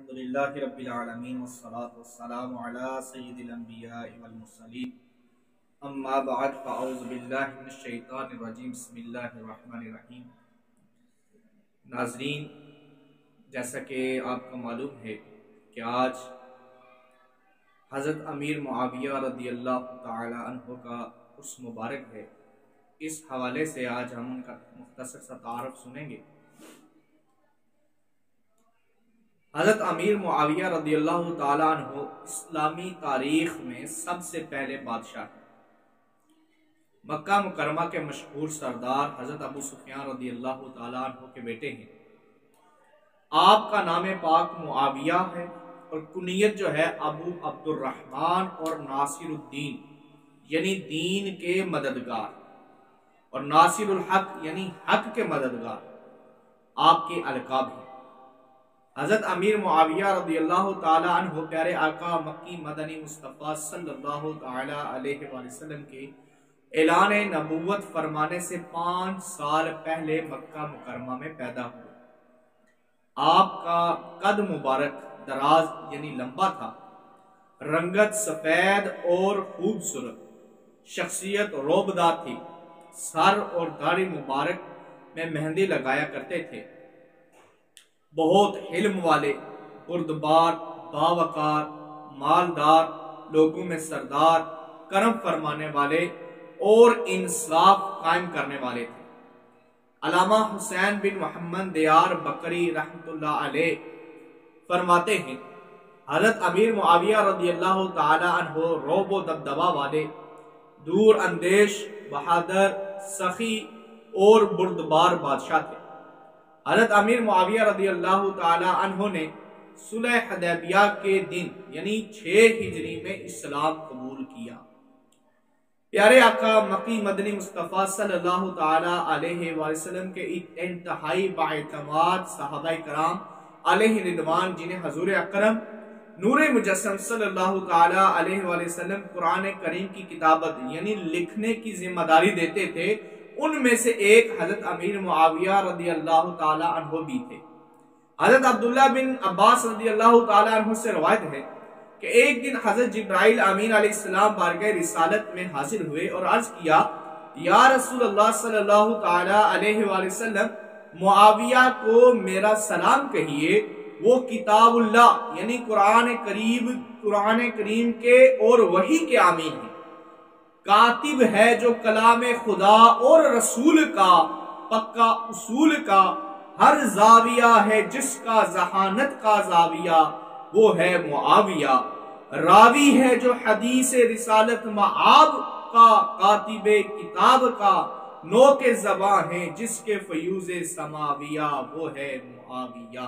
الحمدللہ رب العالمین والصلاة والسلام علی سید الانبیاء والمرسلین اما بعد فاعوذ باللہ من الشیطان الرجیم بسم اللہ الرحمن الرحیم۔ ناظرین، جیسا کہ آپ کو معلوم ہے کہ آج حضرت امیر معاویہ رضی اللہ تعالی عنہ کا عرس مبارک ہے، اس حوالے سے آج ہم ان کا مختصر سا تعارف سنیں گے۔ حضرت امیر معاویہ رضی اللہ تعالیٰ عنہ اسلامی تاریخ میں سب سے پہلے بادشاہ ہیں۔ مکہ مکرمہ کے مشہور سردار حضرت ابو سفیان رضی اللہ تعالیٰ عنہ کے بیٹے ہیں۔ آپ کا نام پاک معاویہ ہے اور کنیت جو ہے ابو عبد الرحمن اور ناصر الدین یعنی دین کے مددگار، اور ناصر الحق یعنی حق کے مددگار آپ کے القاب ہیں۔ حضرت امیر معاویہ رضی اللہ تعالی عنہ پیارے آقا مکی مدنی مصطفیٰ صلی اللہ تعالی علیہ وآلہ وسلم کے اعلان نبوت فرمانے سے 5 سال پہلے مکہ مکرمہ میں پیدا ہوئے۔ آپ کا قد مبارک دراز یعنی لمبا تھا، رنگت سفید اور خوبصورت، شخصیت روبدار تھی، سر اور داڑھی مبارک میں مہندی لگایا کرتے تھے، بہت حلم والے، بردبار، باوقار، مالدار، لوگوں میں سردار، کرم فرمانے والے اور انصاف قائم کرنے والے تھے۔ علامہ حسین بن محمد دیار بکری رحمۃ اللہ علیہ فرماتے ہیں، حضرت امیر معاویہ رضی اللہ تعالی عنہ روب و دبدبا والے، دور اندیش، بہادر، سخی اور بردبار بادشاہ تھے۔ حضرت امیر معاویہ رضی اللہ تعالی عنہ نے صلح حدیبیہ کے دن یعنی 6 ہجری میں اسلام قبول کیا۔ پیارے آقا مکی مدنی مصطفیٰ صلی اللہ تعالی علیہ وآلہ وسلم کے انتہائی باعتماد صحابہ کرام علیہ رضوان، جنہیں حضور اکرم نور مجسم صلی اللہ تعالی علیہ وآلہ وسلم قرآن کریم کی کتابت یعنی لکھنے کی ذمہ داری دیتے تھے، ان میں سے ایک حضرت امیر معاویہ رضی اللہ تعالی عنہ بھی تھے۔ حضرت عبداللہ بن عباس رضی اللہ تعالی عنہ سے روایت ہے کہ ایک دن حضرت جبرائیل امین علیہ السلام بارگاہ رسالت میں حاضر ہوئے اور عرض کیا، یا رسول اللہ صلی اللہ تعالی علیہ وآلہ وسلم، معاویہ کو میرا سلام کہیے، وہ کتاب اللہ یعنی قرآن کریم کے اور وحی کے آمین ہیں، کاتب ہے جو کلام خدا اور رسول کا پکا اصول کا، ہر زاویہ ہے جس کا ذہانت کا زاویہ، وہ ہے معاویہ، راوی ہے جو حدیث رسالت معاب کا، کاتب کتاب کا، نو کے زباں ہے جس کے فیوز سماویہ، وہ ہے معاویہ۔